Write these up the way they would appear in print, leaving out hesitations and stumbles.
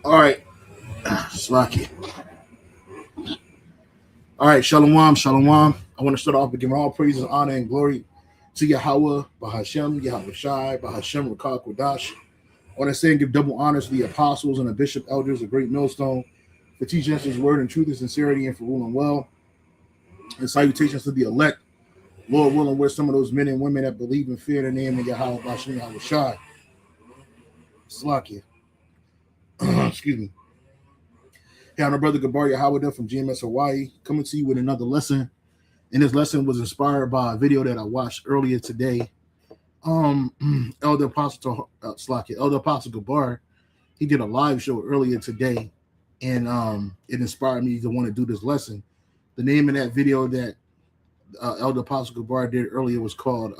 All right, Slocky. All right, Shalom, Shalom. I want to start off with giving all praises, honor, and glory to Yahweh, Bahashem, Yahweh Shai, Bahashem, Rakah, Kodash. I want to say and give double honors to the apostles and the bishop elders, the great millstone, for teaching us his word in truth and sincerity and for ruling well. And salutations to the elect, Lord willing, we're some of those men and women that believe and fear the name of Yahweh, Bahashem, Yahweh Shai. Slocky. Excuse me. Hey, I'm my brother Gabar Yahweh from GMS Hawaii, coming to you with another lesson. And this lesson was inspired by a video that I watched earlier today. Elder Apostle Gabar, he did a live show earlier today, and it inspired me to want to do this lesson. The name of that video that Elder Apostle Gabar did earlier was called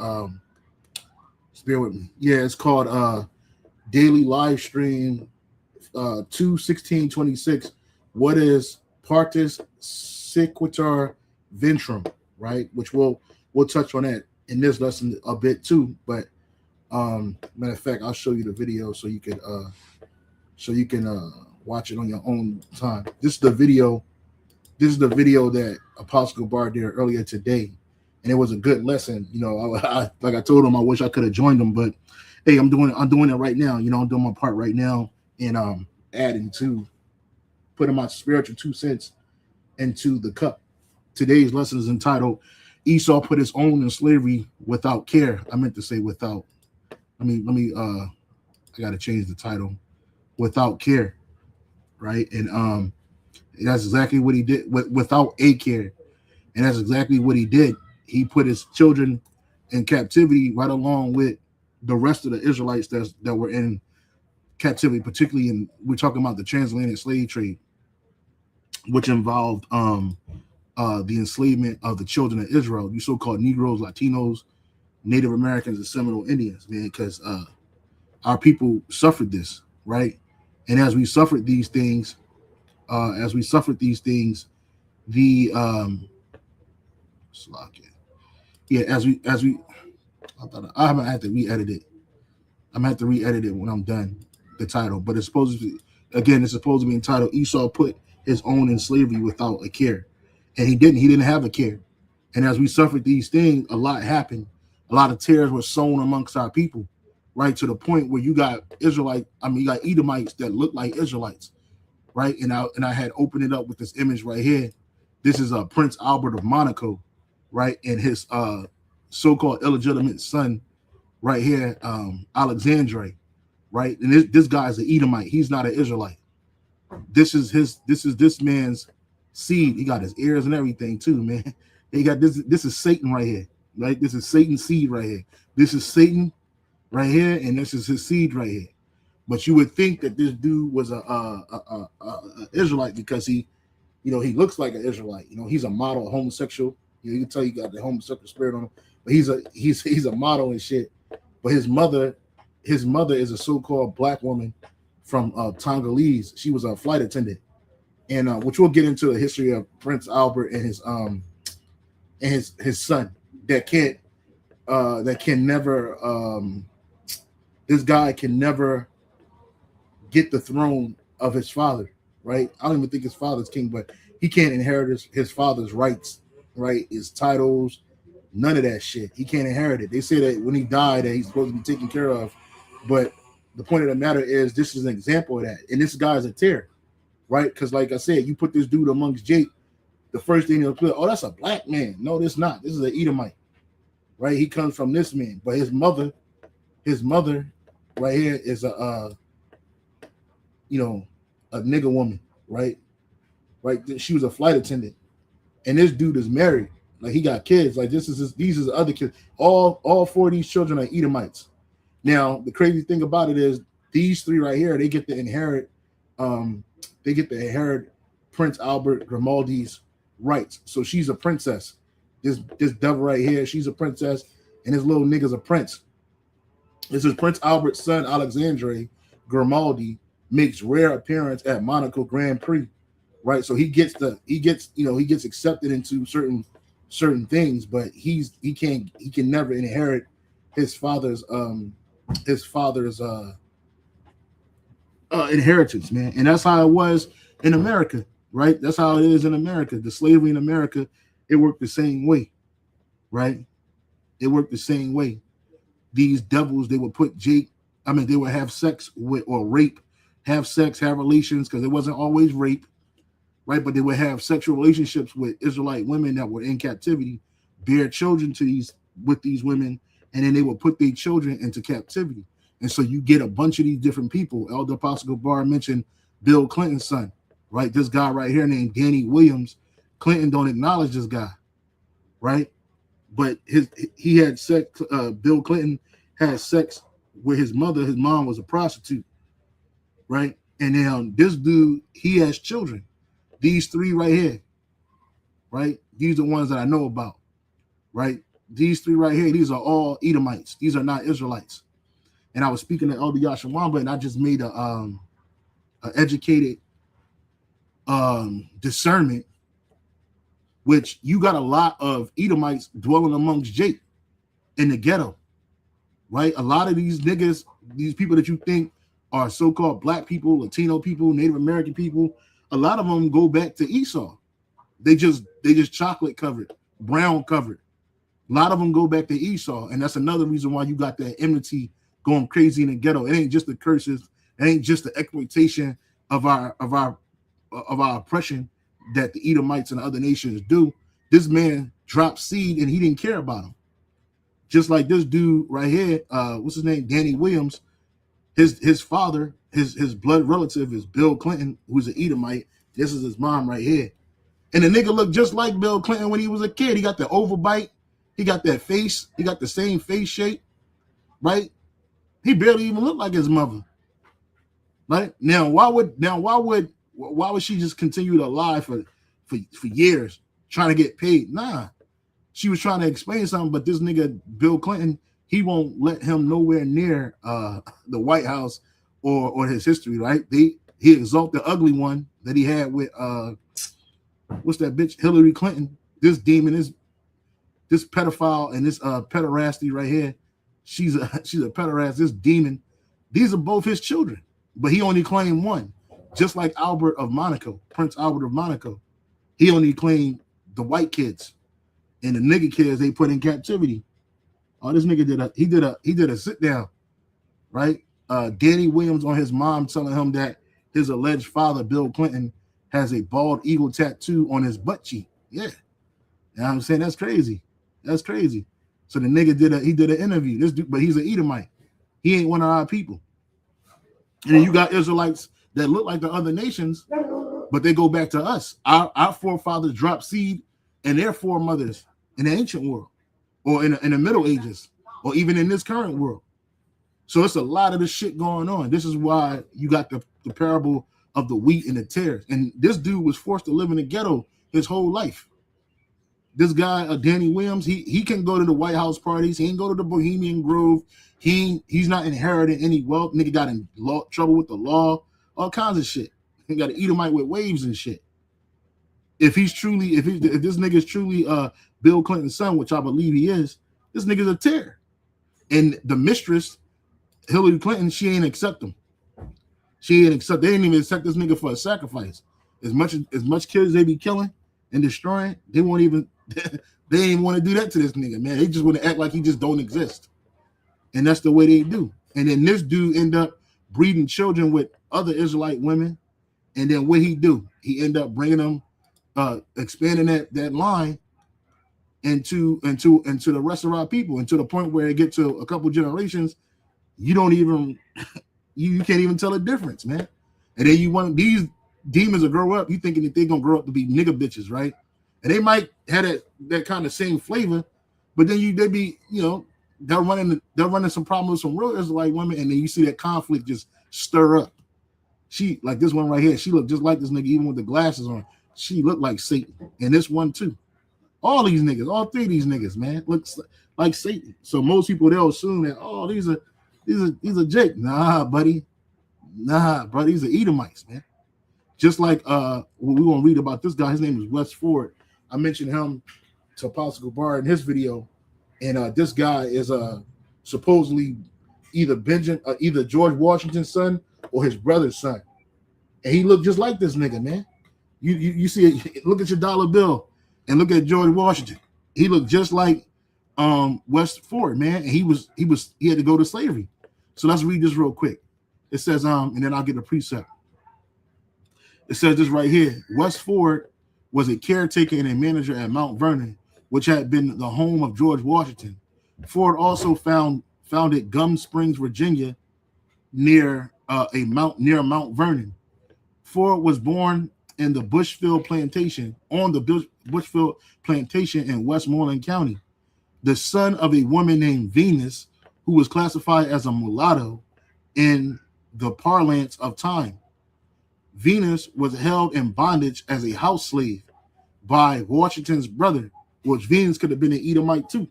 bear with me. Yeah, it's called Daily Live Stream 2/16/26. What is Partus Sequitur Ventrum, right? Which we'll touch on that in this lesson a bit too. But matter of fact, I'll show you the video so you can watch it on your own time. This is the video that Apostle Bar did earlier today, and it was a good lesson. You know, I like I told him, I wish I could have joined him, but hey, I'm doing it right now. You know, I'm doing my part right now, and putting my spiritual 2 cents into the cup. Today's lesson is entitled Esau put his own in slavery without care. I meant to say without. Let me I gotta change the title. Without care. Right? And that's exactly what he did without a care. And that's exactly what he did. He put his children in captivity right along with the rest of the Israelites that were in captivity, particularly we're talking about the transatlantic slave trade, which involved the enslavement of the children of Israel, you so-called Negroes, Latinos, Native Americans, and Seminole Indians, man, because our people suffered this, right? And as we suffered these things, the I'm gonna have to re-edit it. I'm gonna have to re-edit it when I'm done, the title. But it's supposed to be entitled Esau put his own in slavery without a care. And he didn't have a care. And as we suffered these things, a lot happened. A lot of tears were sown amongst our people, right? To the point where you got you got Edomites that look like Israelites, right? And I had opened it up with this image right here. This is Prince Albert of Monaco, right? And his so-called illegitimate son right here, Alexandre, right? And this guy's an Edomite. He's not an Israelite. This is this man's seed. He got his ears and everything too, man. He got this. This is Satan right here, right? This is Satan's seed right here. This is Satan right here, and this is his seed right here. But you would think that this dude was a Israelite because he looks like an Israelite. You know, he's a model homosexual. You can tell you got the homosexual spirit on him. But he's a model and shit. But his mother is a so-called black woman from Tongolese. She was a flight attendant, and which we'll get into the history of Prince Albert and his son that can never this guy can never get the throne of his father, right? I don't even think his father's king, but he can't inherit his father's rights, right? His titles, none of that shit. He can't inherit it. They say that when he died that he's supposed to be taken care of, but the point of the matter is this is an example of that. And this guy's a terror, right? Because like I said, you put this dude amongst Jake, the first thing they'll put, oh, that's a black man. No, this not. This is an Edomite, right? He comes from this man, but his mother right here is a nigger woman, right? Right? She was a flight attendant, and this dude is married. Like he got kids. Like these is other kids. All four of these children are Edomites. Now the crazy thing about it is these three right here, they get to inherit. Um, they get to inherit Prince Albert Grimaldi's rights. So she's a princess. This devil right here, she's a princess, and this little nigga's a prince. This is Prince Albert's son, Alexandre Grimaldi, makes rare appearance at Monaco Grand Prix, right? So he gets accepted into certain things, but he can never inherit his father's inheritance, man. And that's how it was in America, right? That's how it is in America. The slavery in America, it worked the same way, right? It worked the same way. These devils, they would put they would have sex with or rape, have sex, have relations, because it wasn't always rape, right? But they would have sexual relationships with Israelite women that were in captivity, bear children with these women, and then they would put their children into captivity. And so you get a bunch of these different people. Elder Apostle Gabar mentioned Bill Clinton's son, right? This guy right here named Danny Williams. Clinton don't acknowledge this guy, right? But he had sex. Bill Clinton had sex with his mother. His mom was a prostitute, right? And then this dude, he has children. These three right here, right? These are the ones that I know about, right? These three right here, these are all Edomites. These are not Israelites. And I was speaking to Elder Yashawamba, and I just made a educated discernment, which you got a lot of Edomites dwelling amongst Jake in the ghetto, right? A lot of these niggas, these people that you think are so-called black people, Latino people, Native American people, a lot of them go back to Esau. They just chocolate covered, brown covered. A lot of them go back to Esau, and that's another reason why you got that enmity going crazy in the ghetto. It ain't just the curses, it ain't just the exploitation of our oppression that the Edomites and other nations do. This man dropped seed and he didn't care about him. Just like this dude right here, what's his name? Danny Williams. His father, his blood relative is Bill Clinton, who's an Edomite. This is his mom right here. And the nigga looked just like Bill Clinton when he was a kid. He got the overbite. He got that face. He got the same face shape, right? He barely even looked like his mother. Right? Now, why would she just continue to lie for years trying to get paid? Nah. She was trying to explain something, but this nigga Bill Clinton, he won't let him nowhere near the White House or his history, right? He exalt the ugly one that he had with what's that bitch? Hillary Clinton. This demon, this pedophile and this pederasty right here. She's a pederast, this demon. These are both his children, but he only claimed one. Just like Albert of Monaco, Prince Albert of Monaco. He only claimed the white kids and the nigga kids they put in captivity. Oh, this nigga did a sit down, right? Danny Williams on his mom telling him that his alleged father, Bill Clinton, has a bald eagle tattoo on his butt cheek. Yeah. You know what I'm saying? That's crazy. That's crazy. So the nigga did an interview. This dude, but he's an Edomite. He ain't one of our people. And then you got Israelites that look like the other nations, but they go back to us. Our forefathers dropped seed in their foremothers in the ancient world, or in the Middle Ages, or even in this current world. So it's a lot of this shit going on. This is why you got the parable of the wheat and the tares. And this dude was forced to live in the ghetto his whole life. This guy, Danny Williams, he can go to the White House parties. He ain't go to the Bohemian Grove. He's not inheriting any wealth. Nigga got in trouble with the law, all kinds of shit. He got an Edomite with waves and shit. If this nigga is truly Bill Clinton's son, which I believe he is, this nigga's a tear. And the mistress, Hillary Clinton, she ain't accept him. They didn't even accept this nigga for a sacrifice. As much kids they be killing and destroying, they won't even they ain't want to do that to this nigga, man. They just want to act like he just don't exist. And that's the way they do. And then this dude end up breeding children with other Israelite women. And then what he do? He end up bringing them, expanding that line into the rest of our people, and to the point where it get to a couple generations, you don't even you can't even tell a difference, man. And then you want these demons to grow up, you thinking that they're gonna grow up to be nigga bitches, right? And they might have that kind of same flavor, but then they be, they're running some problems with some real Israelite women, and then you see that conflict just stir up. She, like this one right here, she looked just like this nigga, even with the glasses on. She looked like Satan. And this one too. All these niggas, all three of these niggas, man, looks like Satan. So most people, they'll assume that, oh, these are Jake. Nah, buddy. Nah, bro, these are Edomites, man. Just like we're gonna read about this guy. His name is Wes Ford. I mentioned him to Apostle Gabar in his video, and this guy is supposedly either George Washington's son or his brother's son, and he looked just like this nigga, man. You see it? Look at your dollar bill and look at George Washington. He looked just like Wes Ford, man, and he had to go to slavery. So let's read this real quick. It says and then I'll get a precept. It says this right here. Wes Ford was a caretaker and a manager at Mount Vernon, which had been the home of George Washington. Ford also founded Gum Springs, Virginia, near Mount Vernon. Ford was born in the Bushfield Plantation in Westmoreland County, the son of a woman named Venus, who was classified as a mulatto in the parlance of time. Venus was held in bondage as a house slave by Washington's brother, which Venus could have been an Edomite too.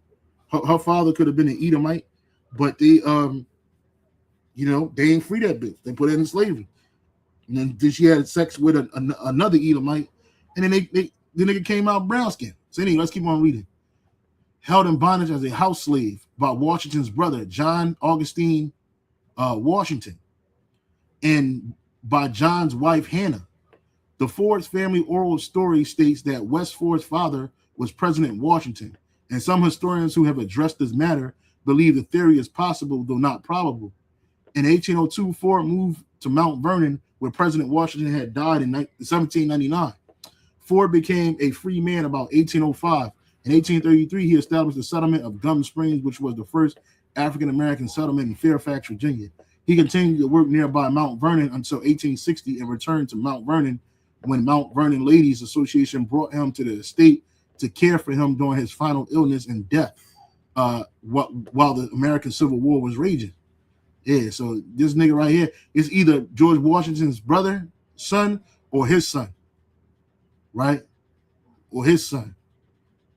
Her father could have been an Edomite, but they ain't free that bitch. They put her in slavery. And then she had sex with another Edomite, and then the nigga came out brown skin. So anyway, let's keep on reading. Held in bondage as a house slave by Washington's brother, John Augustine Washington, and by John's wife, Hannah. The Ford's family oral story states that Wes Ford's father was President Washington, and some historians who have addressed this matter believe the theory is possible, though not probable. In 1802, Ford moved to Mount Vernon, where President Washington had died in 1799. Ford became a free man about 1805. In 1833, he established the settlement of Gum Springs, which was the first African-American settlement in Fairfax, Virginia. He continued to work nearby Mount Vernon until 1860 and returned to Mount Vernon when Mount Vernon Ladies Association brought him to the estate to care for him during his final illness and death while the American Civil War was raging. Yeah, so this nigga right here is either George Washington's brother, son, or his son, right? Or his son.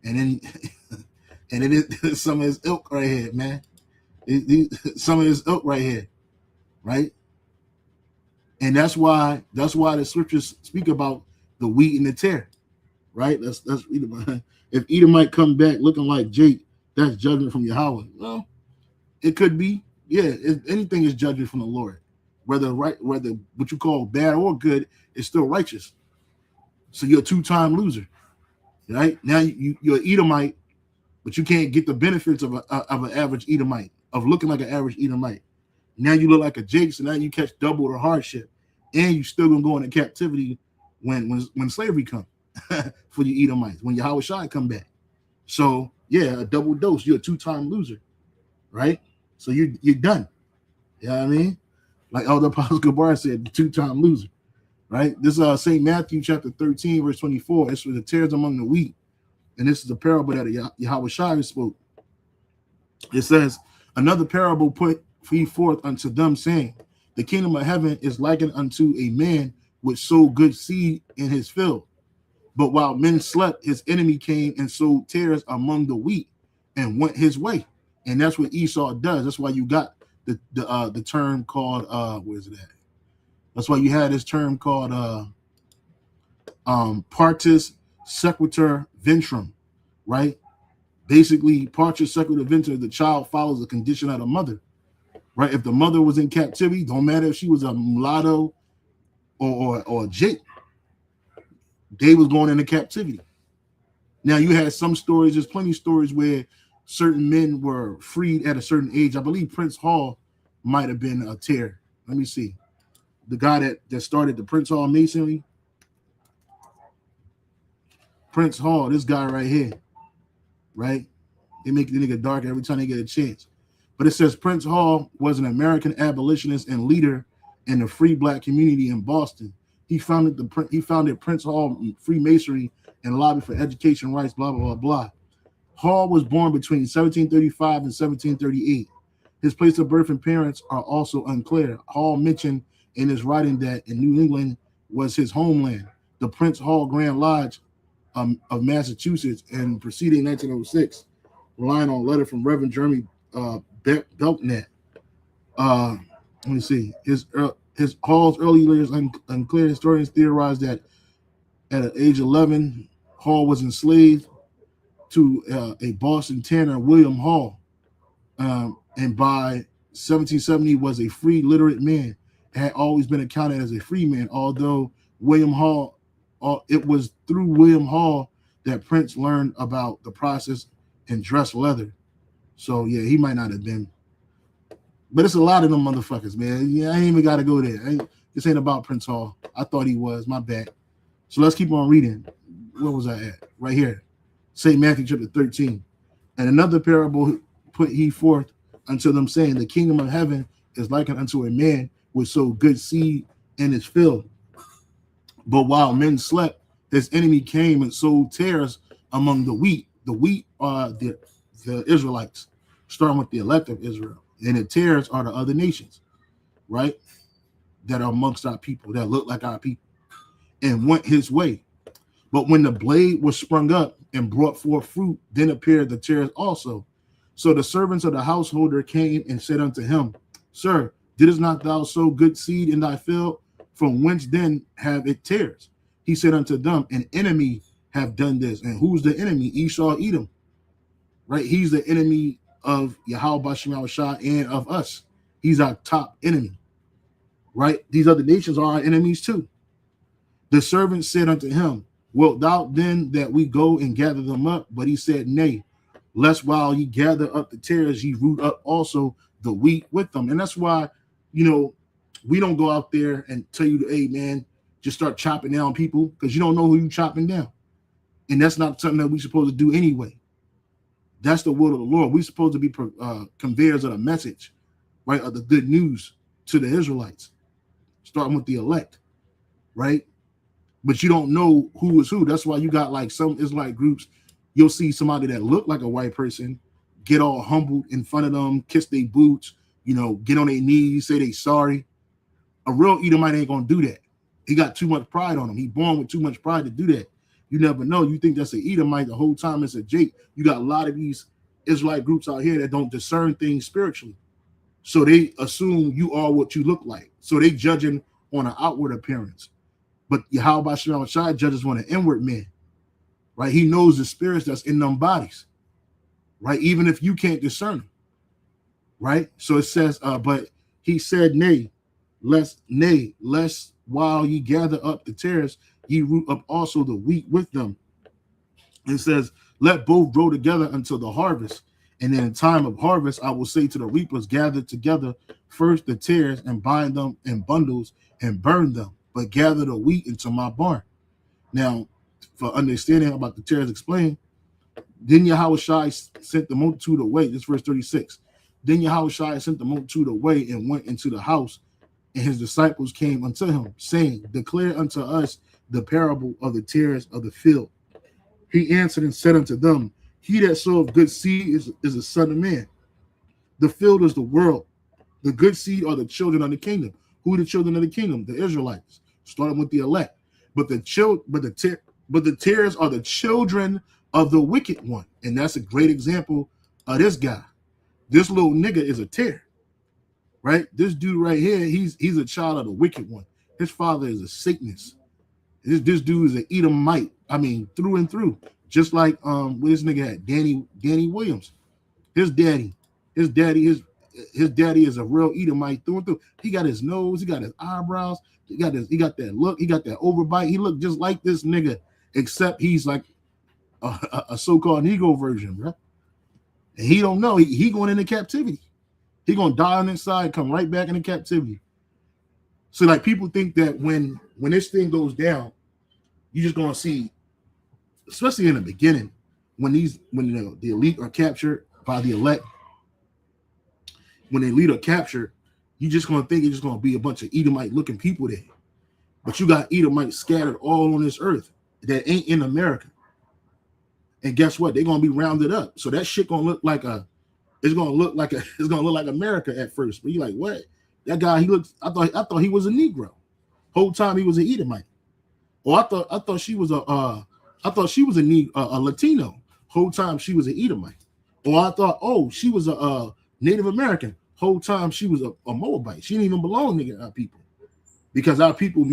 And then and it is some of his ilk right here, man. Some of his ilk right here, right? And that's why the scriptures speak about the wheat and the tare, right? Let's read about it. If Edomite come back looking like Jake, that's judgment from Yahweh. Well, it could be. Yeah, anything is judgment from the Lord. Whether what you call bad or good is still righteous. So you're a two-time loser, right? Now you're an Edomite, but you can't get the benefits of an average Edomite, of looking like an average Edomite. Now you look like a Jake, so now you catch double the hardship, and you still gonna go into captivity when slavery comes for you Edomites, when Yahweh Shai come back. So yeah, a double dose. You're a two-time loser, right? So you're done. You know what I mean? Like Elder Apostle Gabar said, the two-time loser, right? This is St. Matthew chapter 13, verse 24. This was the tares among the wheat. And this is the parable that Yahweh Shai spoke. It says, another parable put he forth unto them, saying, the kingdom of heaven is likened unto a man which sowed good seed in his field. But while men slept, his enemy came and sowed tares among the wheat and went his way. And that's what Esau does. That's why you got the term called where's it at? That's why you had this term called partus sequitur ventrum, right? Basically, partus sequitur ventrum, the child follows the condition of the mother, right? If the mother was in captivity, don't matter if she was a mulatto or a Jake, they was going into captivity. Now you had some stories, there's plenty of stories where certain men were freed at a certain age. I believe Prince Hall might have been a tare. Let me see. The guy that started the Prince Hall Masonry. Prince Hall, this guy right here, right? They make the nigga dark every time they get a chance. But it says Prince Hall was an American abolitionist and leader in the free black community in Boston. He founded Prince Hall Freemasonry and lobbied for education rights. Blah blah blah blah. Hall was born between 1735 and 1738. His place of birth and parents are also unclear. Hall mentioned in his writing that in New England was his homeland, the Prince Hall Grand Lodge of Massachusetts, and preceding 1906, relying on a letter from Reverend Jeremy Belknap. Let me see. His Hall's early years unclear. Historians theorize that at age 11, Hall was enslaved to a Boston tanner, William Hall, and by 1770 was a free, literate man. Had always been accounted as a free man, although William Hall, it was through William Hall that Prince learned about the process and dressed leather. So yeah, he might not have been. But it's a lot of them motherfuckers, man. Yeah, I ain't even got to go there. This ain't about Prince Hall. I thought he was. My bad. So let's keep on reading. Where was I at? Right here. St. Matthew chapter 13. And another parable put he forth unto them, saying, the kingdom of heaven is likened unto a man which sowed good seed in his field. But while men slept, his enemy came and sowed tares among the wheat. The wheat are the Israelites, starting with the elect of Israel. And the tares are the other nations, right? That are amongst our people, that look like our people, and went his way. But when the blade was sprung up and brought forth fruit, then appeared the tares also. So the servants of the householder came and said unto him, Sir, didst not thou sow good seed in thy field? From whence then have it tares? He said unto them, an enemy have done this. And who's the enemy? Esau, Edom, right? He's the enemy of Yahweh Bashem Shah and of us. He's our top enemy, right? These other nations are our enemies too. The servant said unto him, wilt thou then that we go and gather them up? But he said, nay, lest while ye gather up the tares, ye root up also the wheat with them. And that's why, we don't go out there and tell you, hey, man, just start chopping down people, because you don't know who you're chopping down. And that's not something that we're supposed to do anyway. That's the word of the Lord. We're supposed to be conveyors of the message, right, of the good news to the Israelites, starting with the elect, right? But you don't know who is who. That's why you got like some Israelite groups. You'll see somebody that look like a white person get all humbled in front of them, kiss their boots, get on their knees, say they sorry. A real Edomite ain't going to do that. He got too much pride on him. He born with too much pride to do that. You never know. You think that's an Edomite the whole time it's a Jake. You got a lot of these Israelite groups out here that don't discern things spiritually. So they assume you are what you look like. So they judging on an outward appearance. But Yahweh Bashem Shai judges on an inward man, right? He knows the spirits that's in them bodies, right? Even if you can't discern them, right? So it says, but he said, nay, lest while ye gather up the tares, ye root up also the wheat with them. It says, let both grow together until the harvest. And then in time of harvest, I will say to the reapers, gather together first the tares and bind them in bundles and burn them, but gather the wheat into my barn. Now, for understanding about the tares explained, then Yahweh Shai sent the multitude away. This verse 36. Then Yahweh Shai sent the multitude away and went into the house, and his disciples came unto him, saying, declare unto us the parable of the tares of the field. He answered and said unto them, he that soweth good seed is the son of man. The field is the world. The good seed are the children of the kingdom. Who are the children of the kingdom? The Israelites, starting with the elect. But the tares are the children of the wicked one. And that's a great example of this guy. This little nigga is a tare, right? This dude right here, he's a child of the wicked one. His father is a Satanist. This dude is an Edomite. I mean, through and through. Just like what this nigga had, Danny Williams. His daddy is a real Edomite through and through. He got his nose, he got his eyebrows, he got that look, he got that overbite. He looked just like this nigga, except he's like a so-called Negro version, bro. And he don't know. He going into captivity. He gonna die on the inside, come right back into captivity. So like people think that when this thing goes down, you're just gonna see, especially in the beginning, when the elite are captured by the elect, when the elite are captured, you're just gonna think it's just gonna be a bunch of Edomite looking people there. But you got Edomites scattered all on this earth that ain't in America. And guess what? They're gonna be rounded up. So that shit gonna look like it's gonna look like America at first. But you're like, what? That guy, he looks. I thought he was a Negro. Whole time he was an Edomite. Or I thought she was a Latino. Whole time she was an Edomite. Or I thought, oh, she was a Native American. Whole time she was a Moabite. She didn't even belong to our people, because our people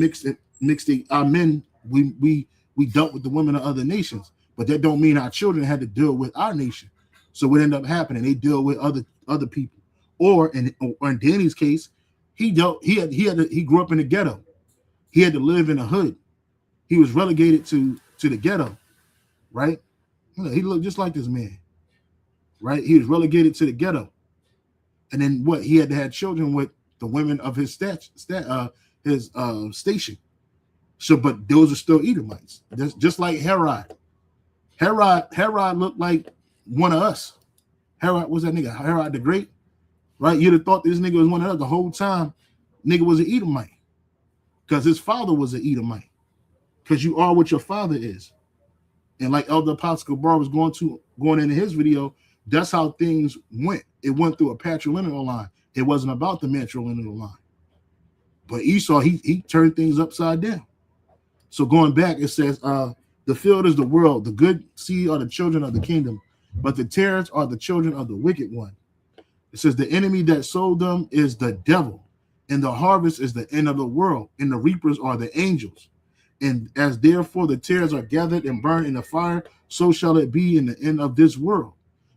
our men. We dealt with the women of other nations, but that don't mean our children had to deal with our nation. So what ended up happening? They deal with other people. Or in Danny's case, he grew up in the ghetto. He had to live in a hood. He was relegated to the ghetto, right? He looked just like this man, right? He was relegated to the ghetto, and then what? He had to have children with the women of his station. So, but those are still Edomites, just like Herod. Herod looked like one of us. Herod was that nigga, Herod the Great, right? You'd have thought this nigga was one of us the whole time. Nigga was an Edomite, because his father was an Edomite. Because you are what your father is. And like Elder Apostle Bar was going into his video, that's how things went. It went through a patrilineal line. It wasn't about the matrilineal line. But Esau, he turned things upside down. So going back, it says, the field is the world, the good seed are the children of the kingdom, but the tares are the children of the wicked one. It says the enemy that sowed them is the devil, and the harvest is the end of the world, and the reapers are the angels. And as therefore the tares are gathered and burned in the fire, so shall it be in the end of this world.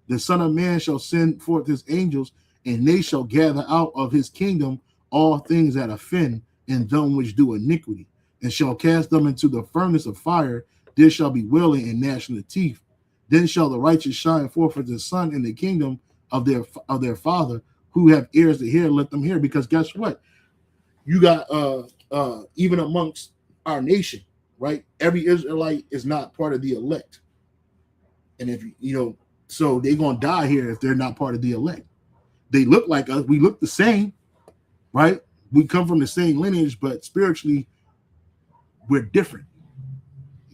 The Son of Man shall send forth his angels, and they shall gather out of his kingdom all things that offend and them which do iniquity, and shall cast them into the furnace of fire. There shall be wailing and gnashing of teeth. Then shall the righteous shine forth as the sun in the kingdom of their Father. Who have ears to hear, let them hear. Because guess what? You got even amongst our nation, right? Every Israelite is not part of the elect. And if so they're gonna die here if they're not part of the elect. They look like us, we look the same, right? We come from the same lineage, but spiritually we're different.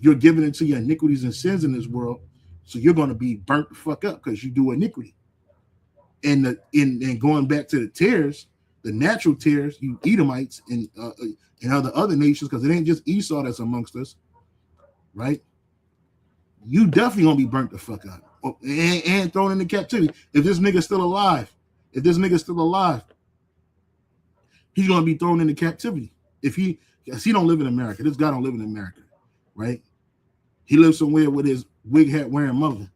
You're given into your iniquities and sins in this world, so you're gonna be burnt the fuck up because you do iniquity. And going back to the tares, the natural tares, you Edomites and other nations, because it ain't just Esau that's amongst us, right? You definitely gonna be burnt the fuck out and thrown into captivity. If this nigga's still alive, he's gonna be thrown into captivity. Because he don't live in America. This guy don't live in America, right? He lives somewhere with his wig hat wearing mother.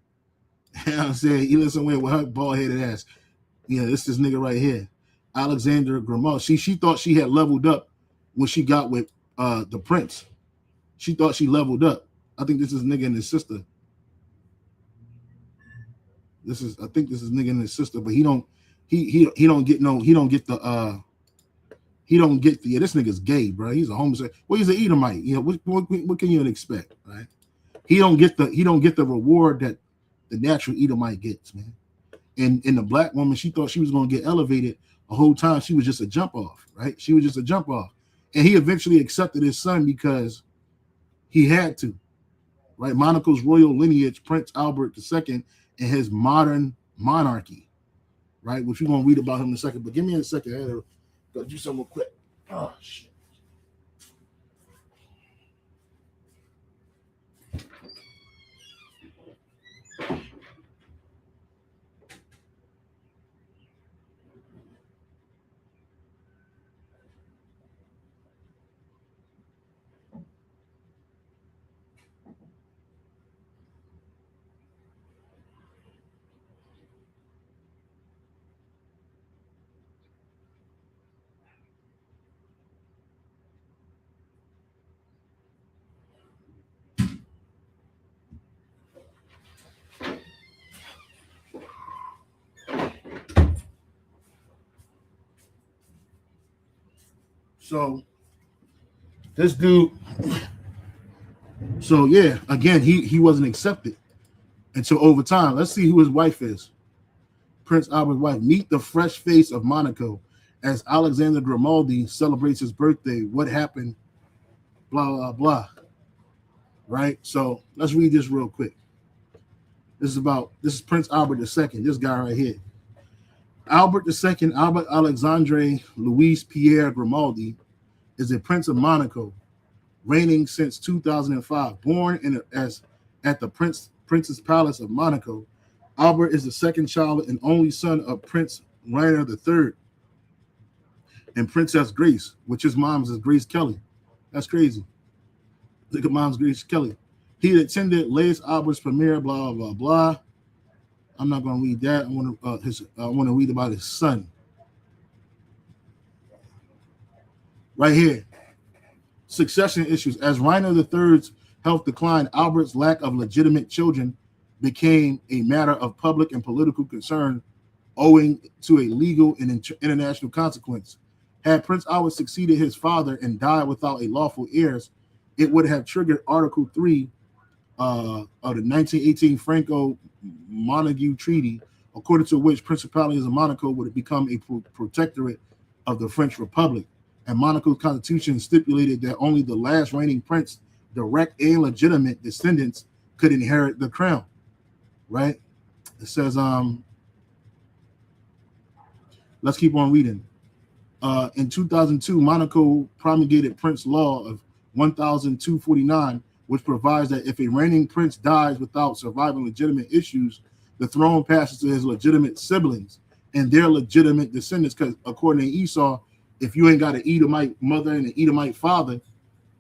You know what I'm saying? He lives somewhere with her bald headed ass. This nigga right here, Alexander Grimaud. She thought she had leveled up when she got with the prince. She thought she leveled up. I think this is nigga and his sister. I think this is nigga and his sister, but he don't get this nigga's gay, bro. He's a homosexual. Well, he's an Edomite. What can you expect, right? He don't get the reward that the natural Edomite gets, man. And the black woman, she thought she was gonna get elevated the whole time. She was just a jump off, right? She was just a jump off. And he eventually accepted his son because he had to, right? Monaco's royal lineage, Prince Albert II, and his modern monarchy, right? Which we're gonna read about him in a second. But give me a second. I had to go do something real quick. Oh shit. So this dude, again, he wasn't accepted until over time. Let's see who his wife is. Prince Albert's wife. Meet the fresh face of Monaco as Alexander Grimaldi celebrates his birthday. What happened blah, blah, blah. Right? So let's read this real quick. This is Prince Albert II, this guy right here. Albert II, Albert Alexandre Louis Pierre Grimaldi, is a Prince of Monaco, reigning since 2005. Born at the Prince's Palace of Monaco, Albert is the second child and only son of Prince Rainer III and Princess Grace, which his mom's is Grace Kelly. That's crazy. Look at mom's Grace Kelly. He attended Les Albert's premiere, blah, blah, blah. I'm not going to read that. I want to read about his son. Right here. Succession issues. As Rainer III's health declined, Albert's lack of legitimate children became a matter of public and political concern owing to a legal and international consequence. Had Prince Albert succeeded his father and died without a lawful heirs, it would have triggered Article 3 of the 1918 Franco-Montague Treaty, according to which Principalities of Monaco would have become a protectorate of the French Republic. And Monaco's constitution stipulated that only the last reigning prince, direct and legitimate descendants, could inherit the crown. Right? It says, let's keep on reading. In 2002, Monaco promulgated Prince Law of 1249, which provides that if a reigning prince dies without surviving legitimate issues, the throne passes to his legitimate siblings and their legitimate descendants. Because according to Esau, if you ain't got an Edomite mother and an Edomite father,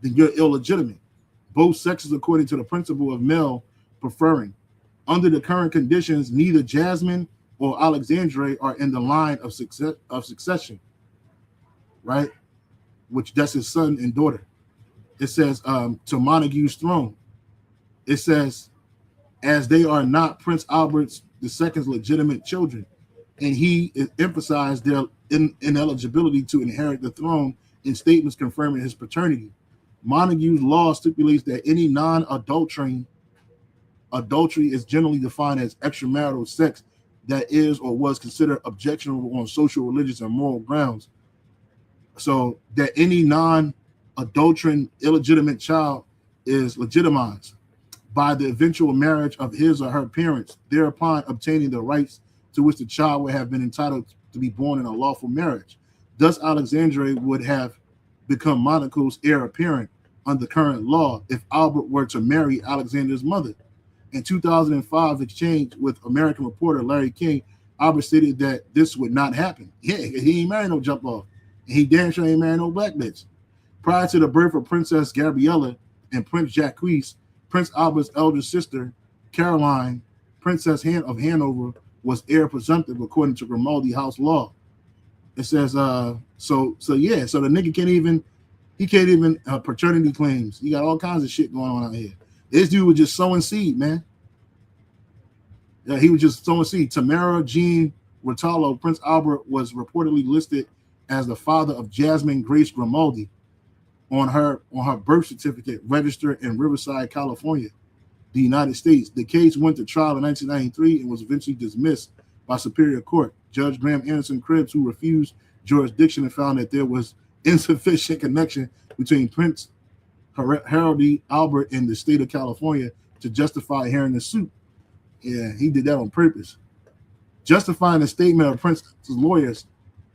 then you're illegitimate. Both sexes, according to the principle of male preferring. Under the current conditions, neither Jasmine or Alexandre are in the line of succession, right? Which that's his son and daughter. It says to Montague's throne. It says, as they are not Prince Albert II's legitimate children, and he emphasized their ineligibility to inherit the throne in statements confirming his paternity. Montague's law stipulates that any non-adultery is generally defined as extramarital sex that is or was considered objectionable on social, religious, and moral grounds. So that any non-adulterine illegitimate child is legitimized by the eventual marriage of his or her parents, thereupon obtaining the rights to which the child would have been entitled to be born in a lawful marriage. Thus, Alexandre would have become Monaco's heir apparent under current law if Albert were to marry Alexander's mother. In 2005 exchange with American reporter Larry King, Albert stated that this would not happen. Yeah, he ain't married no jump off. And he damn sure ain't married no black bitch. Prior to the birth of Princess Gabriella and Prince Jacques, Prince Albert's elder sister, Caroline, Princess of Hanover, was heir presumptive according to Grimaldi house law. It says, so the nigga can't even paternity claims. He got all kinds of shit going on out here. This dude was just sowing seed, man. Yeah, he was just sowing seed. Tamara Jean Rotalo, Prince Albert was reportedly listed as the father of Jasmine Grace Grimaldi on her birth certificate registered in Riverside, California, the United States. The case went to trial in 1993 and was eventually dismissed by Superior Court. Judge Graham Anderson Cribbs, who refused jurisdiction and found that there was insufficient connection between Prince Harold Albert and the state of California to justify hearing the suit. Yeah, he did that on purpose. Justifying the statement of Prince's lawyers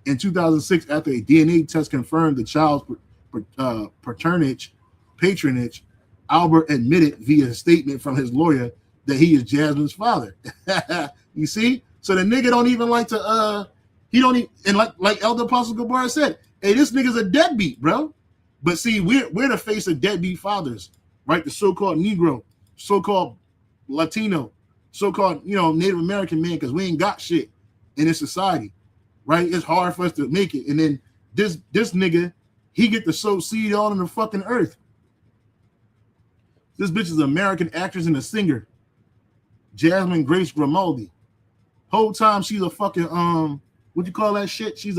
in 2006 after a DNA test confirmed the child's patronage, Albert admitted via a statement from his lawyer that he is Jasmine's father. You see? So the nigga don't even like to he don't even, and like Elder Apostle Gabar said, hey, this nigga's a deadbeat, bro. But see, we're the face of deadbeat fathers, right? The so-called Negro, so-called Latino, so-called, Native American man, because we ain't got shit in this society, right? It's hard for us to make it. And then this nigga, he get to sow seed all in the fucking earth. This bitch is an American actress and a singer, Jasmine Grace Grimaldi. Whole time she's a fucking what you call that shit? She's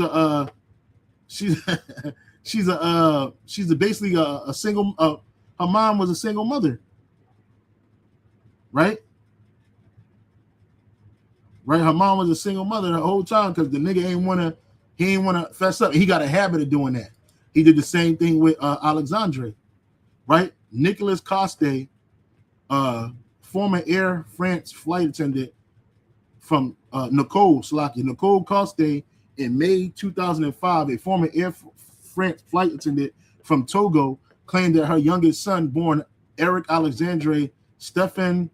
basically a single. Her mom was a single mother, right? Right. Her mom was a single mother the whole time because the nigga ain't wanna fess up. He got a habit of doing that. He did the same thing with Alexandre. right? Nicolas Coste, former Air France flight attendant from Nicole Coste in May 2005, a former Air France flight attendant from Togo, claimed that her youngest son, born Eric Alexandre Stéphane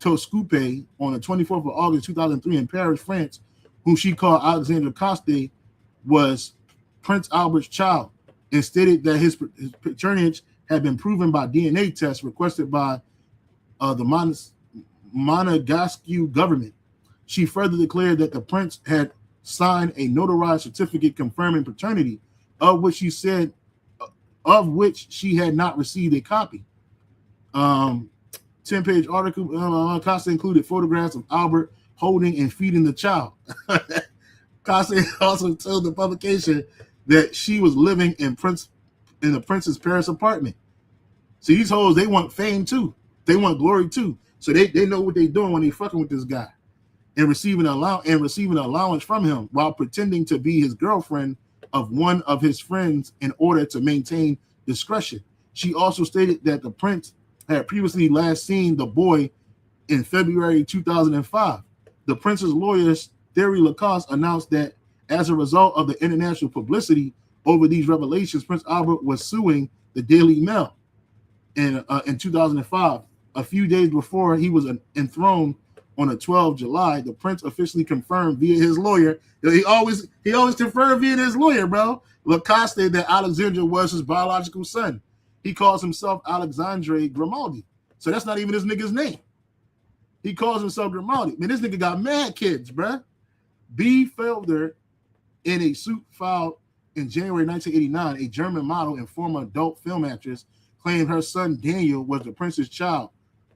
Toscoupe on the 24th of August 2003 in Paris, France, whom she called Alexandre Coste, was Prince Albert's child, and stated that his paternage had been proven by DNA tests requested by the Madagascar government. She further declared that the prince had signed a notarized certificate confirming paternity, of which she had not received a copy. 10-page article. Costa included photographs of Albert holding and feeding the child. Costa also told the publication that she was living in the prince's Paris apartment. See, these hoes, they want fame too. They want glory too. So they know what they're doing when they fucking with this guy and receiving an allowance from him while pretending to be his girlfriend of one of his friends in order to maintain discretion. She also stated that the prince had previously last seen the boy in February 2005. The prince's lawyer, Thierry Lacoste, announced that as a result of the international publicity over these revelations, Prince Albert was suing the Daily Mail in 2005. A few days before he was enthroned on the 12th of July, the prince officially confirmed via his lawyer. He always confirmed via his lawyer, bro. Lacoste, that Alexandre was his biological son. He calls himself Alexandre Grimaldi. So that's not even his nigga's name. He calls himself Grimaldi. Man, this nigga got mad kids, bruh. B. Felder, in a suit filed in January 1989, a German model and former adult film actress, claimed her son Daniel was the prince's child.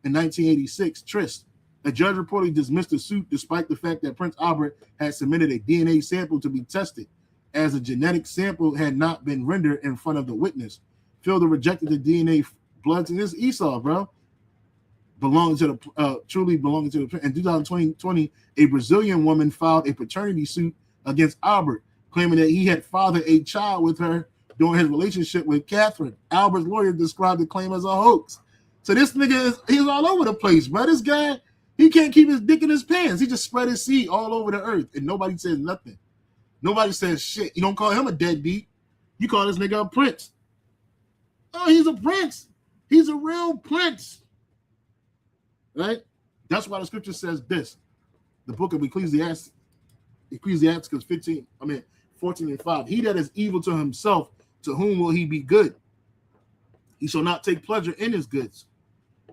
In 1986, Trist, a judge reportedly dismissed the suit despite the fact that Prince Albert had submitted a DNA sample to be tested, as a genetic sample had not been rendered in front of the witness. Felder rejected the DNA bloods, and this Esau, bro, truly belonging to the. In 2020, a Brazilian woman filed a paternity suit against Albert, claiming that he had fathered a child with her during his relationship with Catherine. Albert's lawyer described the claim as a hoax. So this nigga he's all over the place, bro. This guy, he can't keep his dick in his pants. He just spread his seed all over the earth, and nobody says nothing. Nobody says shit. You don't call him a deadbeat. You call this nigga a prince. Oh, he's a prince. He's a real prince. Right? That's why the scripture says this. The book of Ecclesiastes 14 and 5. He that is evil to himself, to whom will he be good? He shall not take pleasure in his goods.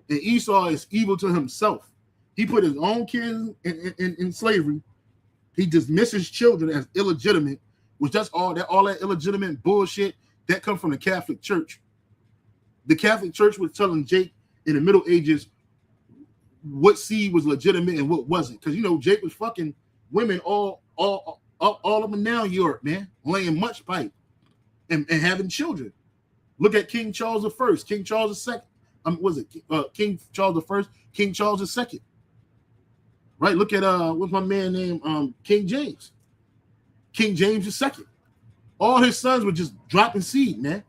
And Esau is evil to himself. He put his own kids in slavery. He dismisses children as illegitimate, which that's all that illegitimate bullshit that comes from the Catholic Church. The Catholic Church was telling Jake in the Middle Ages what seed was legitimate and what wasn't, because Jake was fucking women all up and down Europe, man, laying much pipe and having children. Look at King Charles I, King Charles II. King Charles I, King Charles II. Right? Look at what's my man named King James. King James II. All his sons were just dropping seed, man.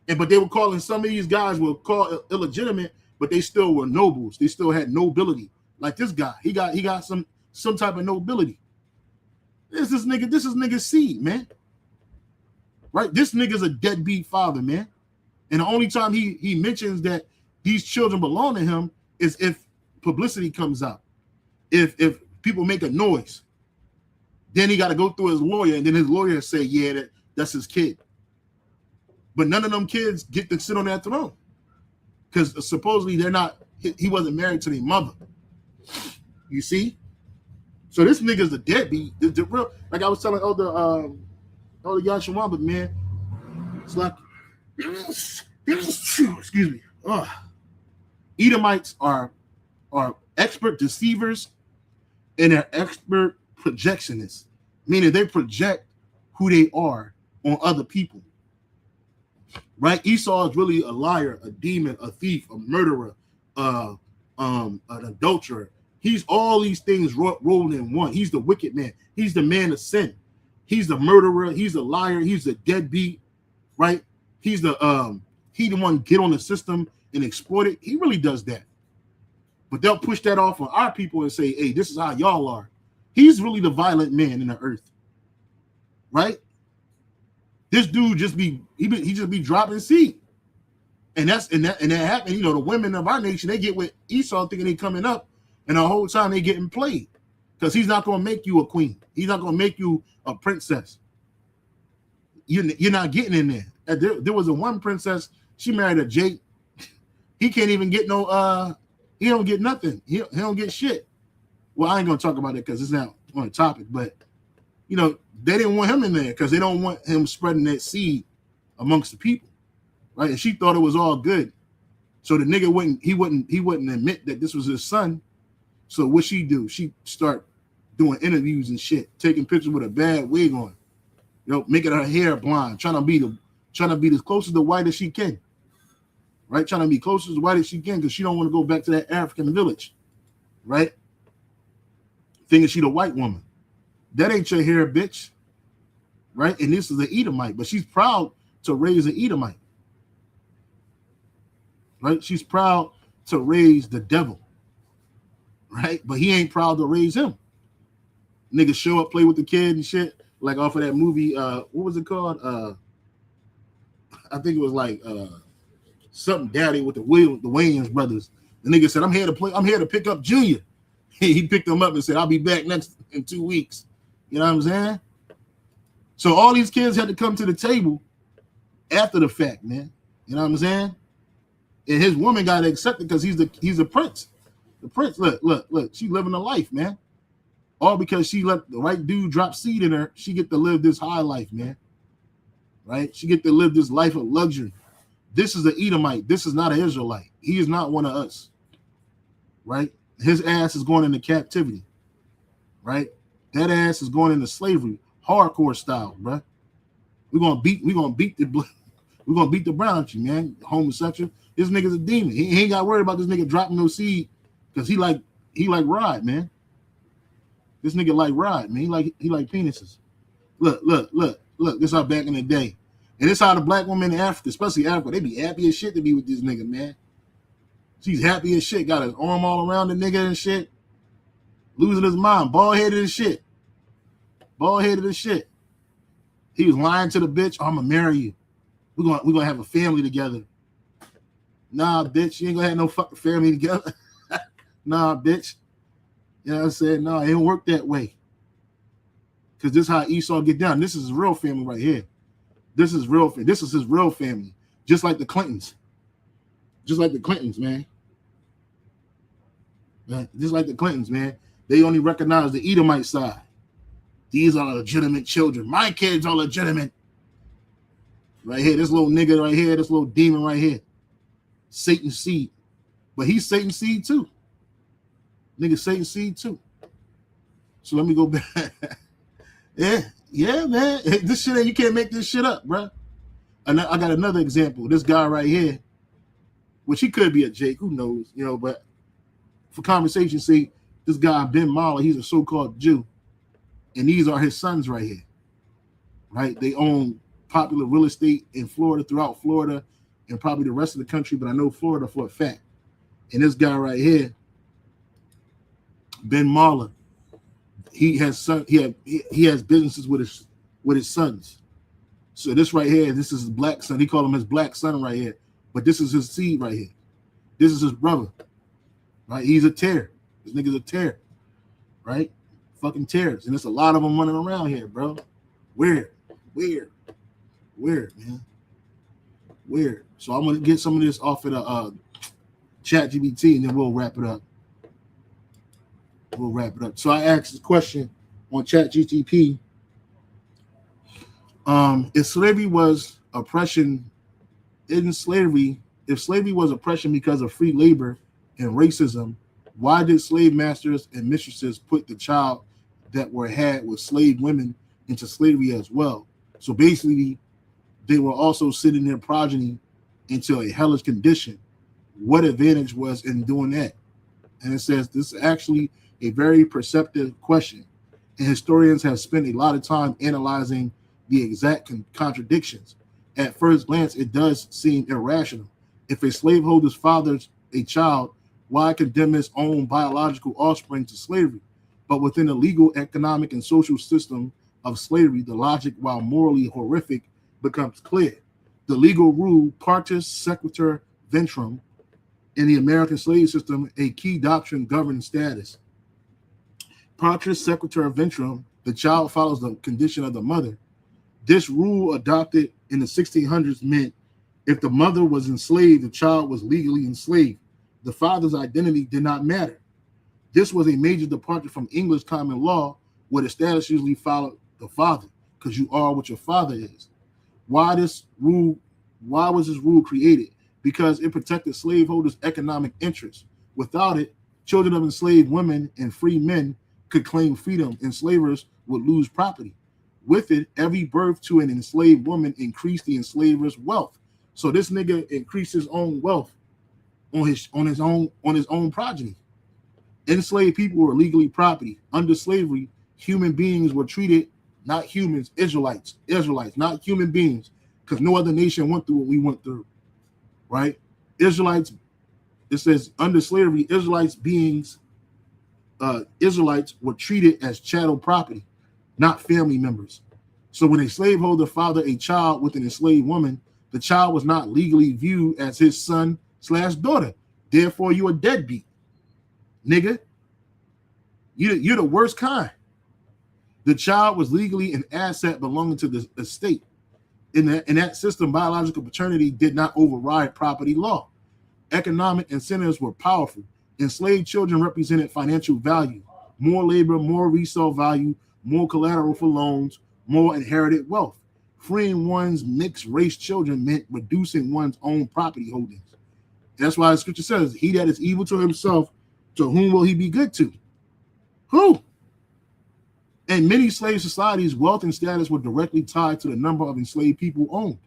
But they were calling, some of these guys were called illegitimate, but they still were nobles. They still had nobility. Like this guy, he got some type of nobility. This is nigga's seed, man. Right? This nigga's a deadbeat father, man. And the only time he mentions that these children belong to him is if publicity comes out. If people make a noise, then he got to go through his lawyer, and then his lawyer say, yeah, that's his kid. But none of them kids get to sit on that throne, because supposedly he wasn't married to their mother. You see? So this nigga's a deadbeat. The real, like I was telling the Yashua, but man, it's like, excuse me. Edomites are expert deceivers, and they're expert projectionists, meaning they project who they are on other people. Right? Esau is really a liar, a demon, a thief, a murderer, an adulterer. He's all these things rolled in one. He's the wicked man. He's the man of sin. He's the murderer. He's a liar. He's a deadbeat. Right? He's the he the one get on the system and exploit it. He really does that. But they'll push that off on our people and say, hey, this is how y'all are. He's really the violent man in the earth. Right? This dude just be dropping seed. And that happened. You know, the women of our nation, they get with Esau thinking they coming up, and the whole time they getting played. Because he's not going to make you a queen. He's not going to make you a princess. You're not getting in there. There was a one princess, she married a Jake. He can't even get no, he don't get nothing. He don't get shit. Well, I ain't going to talk about it because it's not on the topic, but, you know, they didn't want him in there because they don't want him spreading that seed amongst the people, right? And she thought it was all good. So the nigga wouldn't admit that this was his son. So what she do? She start doing interviews and shit, taking pictures with a bad wig on, you know, making her hair blonde, trying to be as close to white as she can, right? Trying to be close as white as she can because she don't want to go back to that African village, right? Thinking she the white woman. That ain't your hair, bitch, right? And this is an Edomite, but she's proud to raise an Edomite, right? She's proud to raise the devil. Right, but he ain't proud to raise him. Niggas show up, play with the kid and shit, like off of that movie. What was it called? I think it was like something Daddy with the Wayans brothers. The nigga said, "I'm here to pick up Junior." He picked him up and said, "I'll be back in 2 weeks." You know what I'm saying? So all these kids had to come to the table after the fact, man. You know what I'm saying? And his woman got accepted because he's a prince. The prince, look, she living a life, man. All because she let the right dude drop seed in her. She get to live this high life, man. Right? She get to live this life of luxury. This is an Edomite. This is not an Israelite. He is not one of us. Right? His ass is going into captivity. Right? That ass is going into slavery, hardcore style, bro. We're gonna beat the brown out you, man. Homosexual. This nigga's a demon. He ain't got worried about this nigga dropping no seed. Because he like ride, man. This nigga like ride, man. He like penises. Look. This how back in the day. And this how the black women in Africa, especially Africa, they be happy as shit to be with this nigga, man. She's happy as shit. Got his arm all around the nigga and shit. Losing his mind. Bald-headed as shit. He was lying to the bitch. Oh, I'm gonna marry you. We're gonna have a family together. Nah, bitch, you ain't gonna have no fucking family together. Nah, bitch. You know what I'm saying? No, it didn't work that way. Because this is how Esau get down. This is his real family right here. This is his real family. Just like the Clintons. Man. Just like the Clintons, man. They only recognize the Edomite side. These are legitimate children. My kids are legitimate. Right here, this little nigga right here, this little demon right here. Satan's seed. But he's Satan's seed too. Nigga Satan's seed too. So let me go back. yeah, man. This shit, you can't make this shit up, bro. And I got another example. This guy right here, which he could be a Jake, who knows, you know, but for conversation's sake, this guy, Ben Mahler, he's a so-called Jew. And these are his sons right here. Right? They own popular real estate in Florida, throughout Florida, and probably the rest of the country, but I know Florida for a fact. And this guy right here, Ben Mahler, he has businesses with his sons. So this right here, this is his black son. He called him his black son right here. But this is his seed right here. This is his brother. Right? He's a tear. This nigga's a tear. Right? Fucking tears. And there's a lot of them running around here, bro. Weird, man. Weird. So I'm gonna get some of this off of the ChatGPT and then we'll wrap it up. So I asked the question on ChatGPT. If slavery was oppression because of free labor and racism, why did slave masters and mistresses put the child that were had with slave women into slavery as well? So basically, they were also sending their progeny into a hellish condition. What advantage was in doing that? And it says this is actually a very perceptive question, and historians have spent a lot of time analyzing the exact contradictions At first glance, it does seem irrational. If a slaveholder fathers a child, why condemn his own biological offspring to slavery? But within the legal, economic, and social system of slavery, the logic, while morally horrific, becomes clear. The legal rule, partus sequitur ventrum, in the American slave system, a key doctrine governs status. Partus sequitur ventrum, the child follows the condition of the mother. This rule, adopted in the 1600s, meant if the mother was enslaved, the child was legally enslaved. The father's identity did not matter. This was a major departure from English common law, where the status usually followed the father, because you are what your father is. Why was this rule created? Because it protected slaveholders' economic interests. Without it, children of enslaved women and free men could claim freedom, enslavers would lose property. With it, every birth to an enslaved woman increased the enslaver's wealth. So this nigga increased his own wealth on his own progeny. Enslaved people were legally property. Under slavery, human beings were treated, not humans, Israelites, not human beings, because no other nation went through what we went through, right? Israelites, it says under slavery, Israelites were treated as chattel property, not family members. So when a slaveholder fathered a child with an enslaved woman, the child was not legally viewed as his son/daughter. Therefore, you a deadbeat, nigga. You're the worst kind. The child was legally an asset belonging to the estate. In that system, biological paternity did not override property law. Economic incentives were powerful. Enslaved children represented financial value, more labor, more resale value, more collateral for loans, more inherited wealth. Freeing one's mixed race children meant reducing one's own property holdings. That's why the scripture says, he that is evil to himself, to whom will he be good to? Who? In many slave societies, wealth and status were directly tied to the number of enslaved people owned.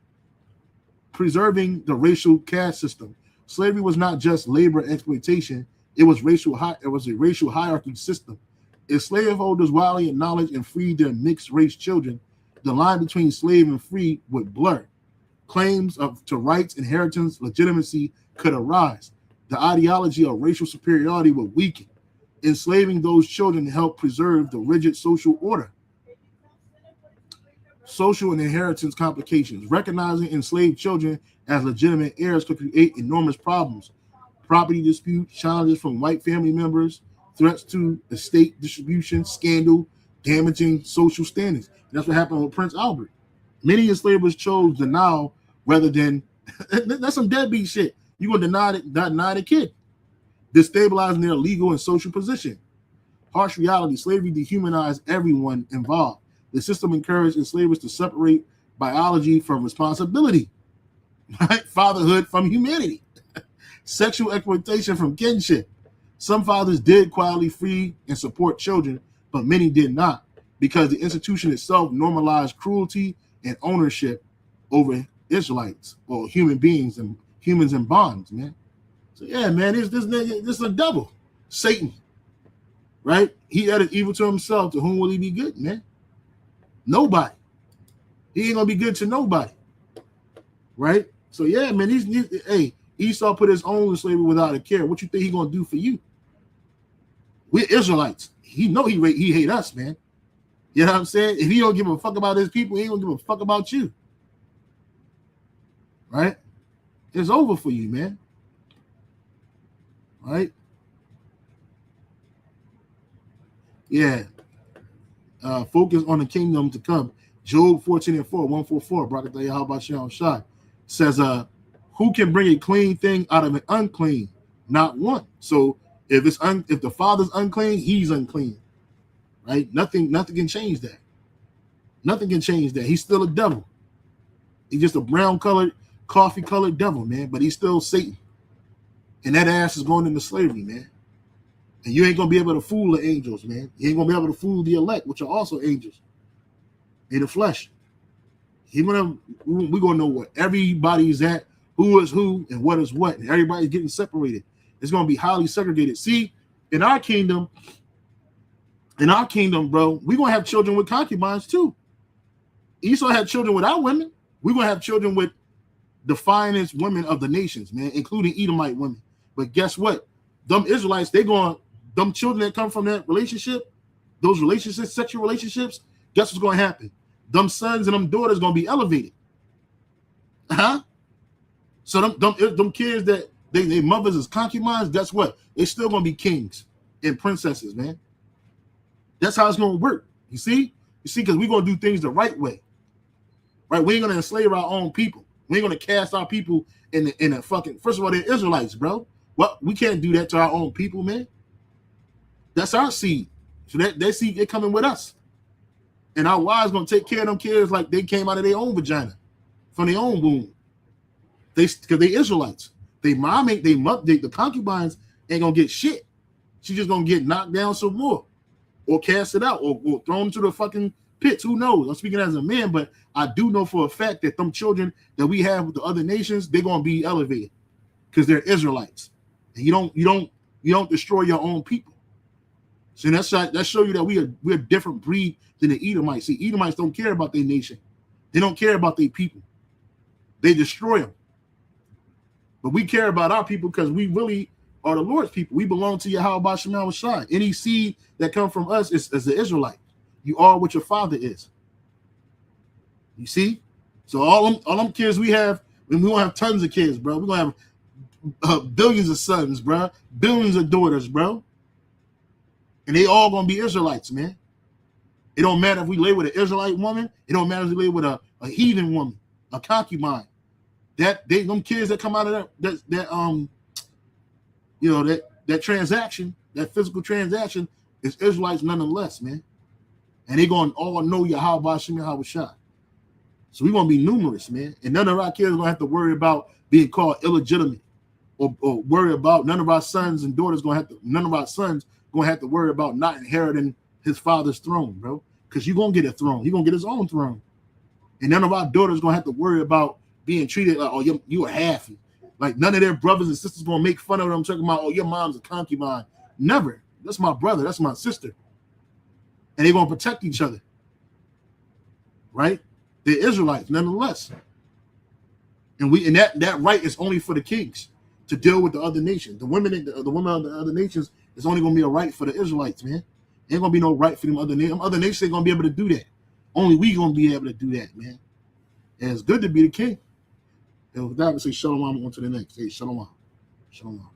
Preserving the racial caste system. Slavery was not just labor exploitation, it was a racial hierarchy system. If slaveholders widely acknowledged and freed their mixed race children, the line between slave and free would blur. Claims to rights, inheritance, legitimacy could arise. The ideology of racial superiority would weaken. Enslaving those children helped preserve the rigid social order. Social and inheritance complications. Recognizing enslaved children as legitimate heirs could create enormous problems. Property disputes, challenges from white family members, threats to estate distribution, scandal, damaging social standings. And that's what happened with Prince Albert. Many enslavers chose denial rather than that's some deadbeat shit. You're gonna deny the kid, destabilizing their legal and social position. Harsh reality: slavery dehumanized everyone involved. The system encouraged enslavers to separate biology from responsibility, right? Fatherhood from humanity, sexual exploitation from kinship. Some fathers did quietly free and support children, but many did not, because the institution itself normalized cruelty and ownership over Israelites or human beings and humans in bonds, man. So yeah, man, this nigga, this is a devil, Satan, right? He added evil to himself. To whom will he be good, man? Nobody. He ain't gonna be good to nobody, right? So yeah, man, hey, Esau put his own in slavery without a care. What you think he gonna do for you? We're Israelites. He know he hate us, man. You know what I'm saying? If he don't give a fuck about his people, he ain't gonna give a fuck about you, right? It's over for you, man. Right? Yeah. Focus on the kingdom to come. Job 14:4, 144. Brakataya, how about you shot? Says, who can bring a clean thing out of an unclean? Not one. So if the father's unclean, he's unclean. Right? Nothing can change that. Nothing can change that. He's still a devil. He's just a brown-colored, coffee-colored devil, man. But he's still Satan. And that ass is going into slavery, man. And you ain't going to be able to fool the angels, man. You ain't going to be able to fool the elect, which are also angels in the flesh. We're going to know where everybody's at, who is who, and what is what. And everybody's getting separated. It's going to be highly segregated. See, in our kingdom, bro, we're going to have children with concubines too. Esau had children without women. We're gonna have children with the finest women of the nations, man, including Edomite women. But guess what? Them Israelites, them children that come from that relationship, those relationships, sexual relationships, guess what's gonna happen? Them sons and them daughters gonna be elevated. Huh? So them kids that they mothers is concubines, guess what? They still gonna be kings and princesses, man. That's how it's gonna work. You see, because we're gonna do things the right way. Right? We ain't gonna enslave our own people. We ain't gonna cast our people in a fucking. First of all, they're Israelites, bro. What? We can't do that to our own people, man. That's our seed. So that seed, they're coming with us. And our wives gonna take care of them kids like they came out of their own vagina, from their own womb. Because they Israelites. The concubines ain't gonna get shit. She's just gonna get knocked down some more, or cast it out, or thrown into the fucking pits. Who knows? I'm speaking as a man, but I do know for a fact that them children that we have with the other nations, they're gonna be elevated because they're Israelites. And you don't destroy your own people. So that show you that we're a different breed than the Edomites. See, Edomites don't care about their nation. They don't care about their people. They destroy them. But we care about our people because we really are the Lord's people. We belong to Yahweh Shemal Shai. Any seed that come from us is the Israelite. You are what your father is. You see? So all them kids we have, and we gonna have tons of kids, bro. We're gonna have billions of sons, bro. Billions of daughters, bro. And they all gonna be Israelites, man. It don't matter if we lay with an Israelite woman. It don't matter if we lay with a heathen woman, a concubine. Them kids that come out of that transaction, that physical transaction, is Israelites nonetheless, man. And they gonna all know Yahweh Shai. So we're gonna be numerous, man. And none of our kids are gonna have to worry about being called illegitimate, or worry about none of our sons and daughters none of our sons gonna have to worry about not inheriting his father's throne, bro. Because you're gonna get a throne. He's gonna get his own throne. And none of our daughters gonna have to worry about being treated like, oh, you a halfie. Like none of their brothers and sisters gonna make fun of them, talking about, oh, your mom's a concubine. Never. That's my brother. That's my sister. And they're gonna protect each other. Right? They're Israelites, nonetheless. And that right is only for the kings to deal with the other nations. The women of the other nations is only gonna be a right for the Israelites, man. Ain't gonna be no right for them other nations. Other nations ain't gonna be able to do that. Only we gonna be able to do that, man. And it's good to be the king. And with that, we say shalom on to the next. Hey, shalom. Shalom.